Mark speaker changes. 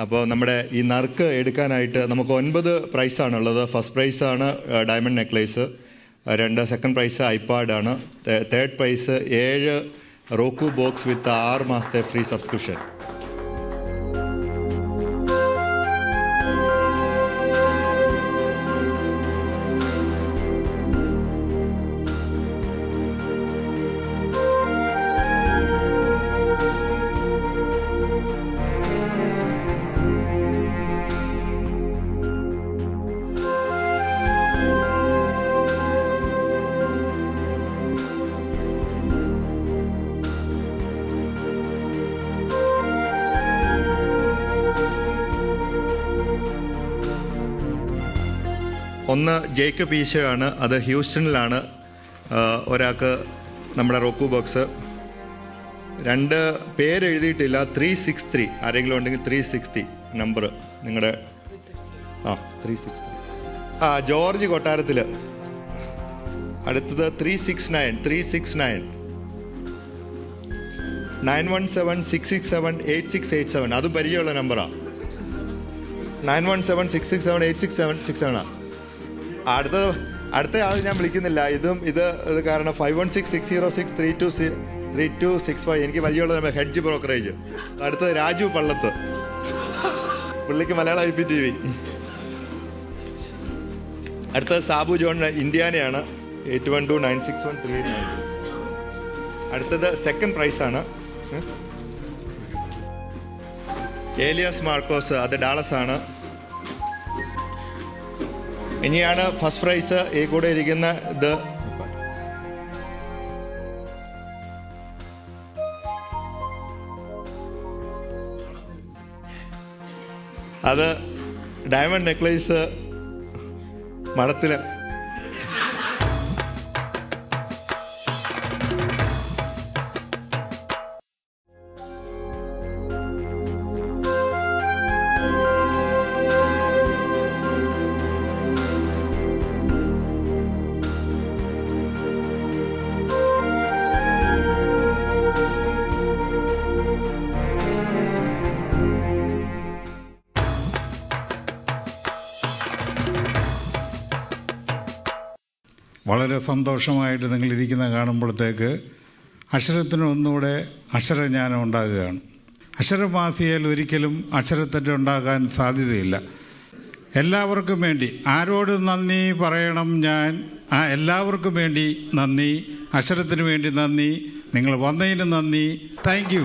Speaker 1: അപ്പോൾ നമ്മുടെ ഈ നറുക്ക് എടുക്കാനായിട്ട് നമുക്ക് 9 പ്രൈസാണുള്ളത്. ഫസ്റ്റ് പ്രൈസാണ് ഡയമണ്ട് നെക്ലേസ്, 2 സെക്കൻഡ് പ്രൈസ് ഐപാഡാണ്, third prize 7 Roku box with 6 മാസത്തെ ഫ്രീ സബ്സ്ക്രിപ്ഷൻ. ഒന്ന് ജേക്കബ് ഈശോയാണ്, അത് ഹ്യൂസ്റ്റണിലാണ്. ഒരാൾക്ക് നമ്മുടെ റോക്കു ബോക്സ്. 2 പേര് എഴുതിയിട്ടില്ല. 363 ആരെങ്കിലും ഉണ്ടെങ്കിൽ 360 നമ്പർ നിങ്ങളുടെ 363. ജോർജ് കൊട്ടാരത്തിൽ. അടുത്തത് 369 917-667-8687. അതും പരിചയമുള്ള നമ്പറാണ്. 917-667-8677. അടുത്ത ആൾ ഞാൻ വിളിക്കുന്നില്ല. ഇത് കാരണം 5166063265 എനിക്ക് പരിചയമുള്ള നമ്പർ. Hedge brokerage. അടുത്തത് രാജു പള്ളത്ത്, പുള്ളിക്ക് മലയാള IPTV. അടുത്തത് സാബു ജോൺ ഇന്ത്യാനയാണ്, 81296138. അടുത്തത് സെക്കൻഡ് പ്രൈസാണ് ഏലിയാസ് മാർക്കോസ്, അത് ഡാളസ് ആണ്. ഇനിയാണ് ഫസ്റ്റ് പ്രൈസ് ഈ കൂടെ ഇരിക്കുന്ന ഇത്. അത് ഡയമണ്ട് നെക്ലേസ് മഠത്തില്.
Speaker 2: വളരെ സന്തോഷമായിട്ട് നിങ്ങളിരിക്കുന്ന കാണുമ്പോഴത്തേക്ക് അക്ഷരത്തിന് ഒന്നുകൂടെ അക്ഷരജ്ഞാനം ഉണ്ടാകുകയാണ്. അക്ഷരമാസികയിൽ ഒരിക്കലും അക്ഷരത്തെറ്റ് ഉണ്ടാകാൻ സാധ്യതയില്ല. എല്ലാവർക്കും വേണ്ടി ആരോട് നന്ദി പറയണം ഞാൻ? എല്ലാവർക്കും വേണ്ടി നന്ദി, അക്ഷരത്തിന് വേണ്ടി നന്ദി, നിങ്ങൾ വന്നതിന് നന്ദി. Thank you.